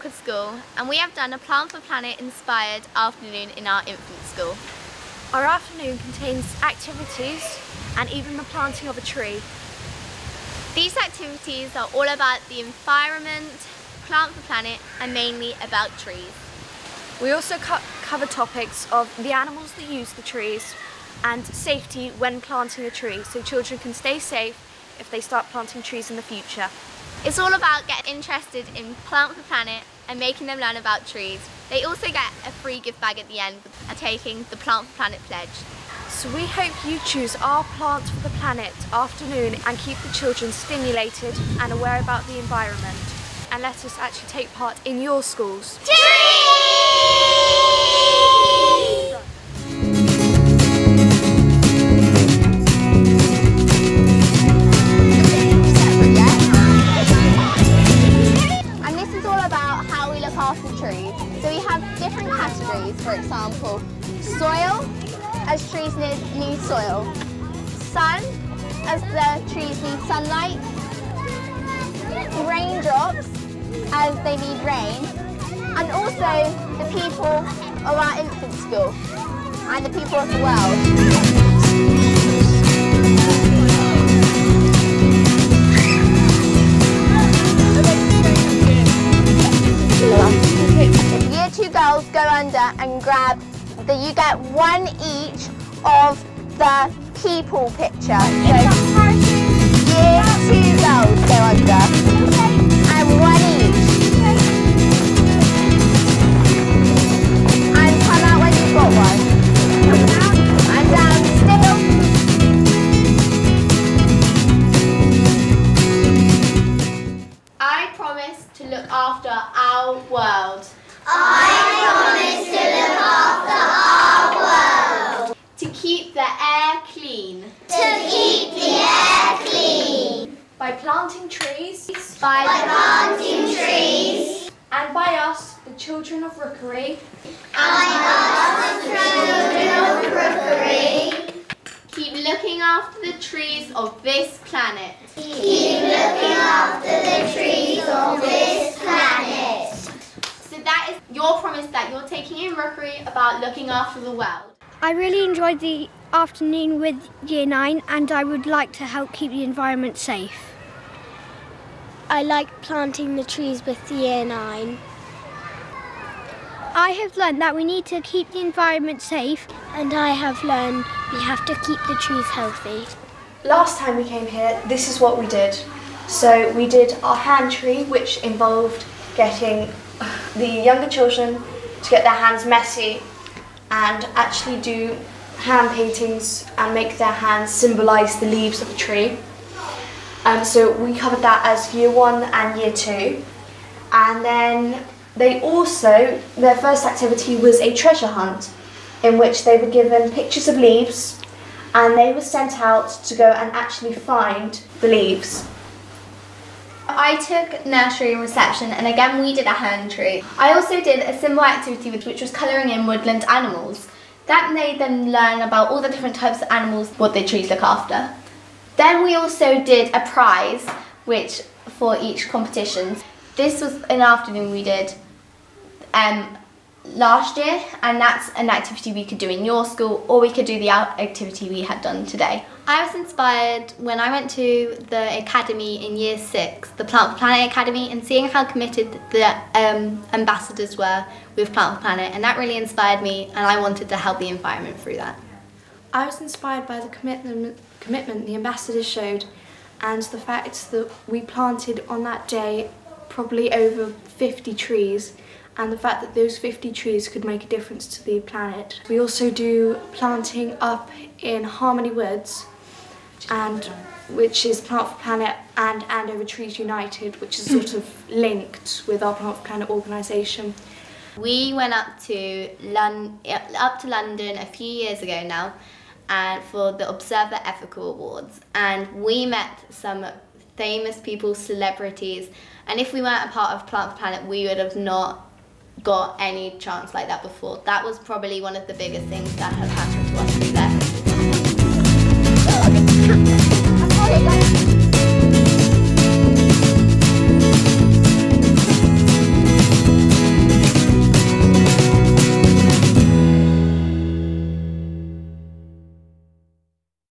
Brookwood School and we have done a Plant for Planet inspired afternoon in our infant school. Our afternoon contains activities and even the planting of a tree. These activities are all about the environment, Plant for Planet, and mainly about trees. We also cover topics of the animals that use the trees and safety when planting a tree, so children can stay safe if they start planting trees in the future. It's all about getting interested in Plant for Planet and making them learn about trees. They also get a free gift bag at the end for taking the Plant for Planet pledge. So we hope you choose our Plant for the Planet afternoon and keep the children stimulated and aware about the environment. And let us actually take part in your schools. Trees. So we have different categories, for example, soil, as trees need soil, sun, as the trees need sunlight, raindrops, as they need rain, and also the people of our infant school and the people of the world. Year 2 girls go under and grab you get one each of the people picture. So year 2 girls go under and one each. And come out when you've got one. And down still. I promise to look after our world. I promise to look after our world. To keep the air clean. To keep the air clean. By planting trees. By planting trees. And by us, the children of Rookery. And us, the children of Rookery. Keep looking after the trees of this planet. Keep looking after the trees of this planet. So that is your promise that you're taking in Rookery about looking after the world. I really enjoyed the afternoon with Year 9 and I would like to help keep the environment safe. I like planting the trees with Year 9. I have learned that we need to keep the environment safe. And I have learned we have to keep the trees healthy. Last time we came here, this is what we did. So we did our hand tree, which involved getting the younger children to get their hands messy and actually do hand paintings and make their hands symbolise the leaves of a tree. So we covered that as Year 1 and Year 2. And then they also, their first activity was a treasure hunt in which they were given pictures of leaves and they were sent out to go and actually find the leaves. I took nursery and reception and again we did a hand tree. I also did a similar activity which was colouring in woodland animals. That made them learn about all the different types of animals what the trees look after. Then we also did a prize which for each competition. This was an afternoon we did last year and that's an activity we could do in your school or we could do the activity we had done today. I was inspired when I went to the academy in Year 6, the Plant for Planet Academy, and seeing how committed the ambassadors were with Plant for Planet, and that really inspired me and I wanted to help the environment through that. I was inspired by the commitment the ambassadors showed and the fact that we planted on that day probably over 50 trees and the fact that those 50 trees could make a difference to the planet. We also do planting up in Harmony Woods, and which is Plant for Planet and Andover Trees United, which is sort of linked with our Plant for Planet organisation. We went up to London a few years ago now and for the Observer Ethical Awards, and we met some famous people, celebrities, and if we weren't a part of Plant for Planet we would have not got any chance like that before. That was probably one of the biggest things that has happened to us through there.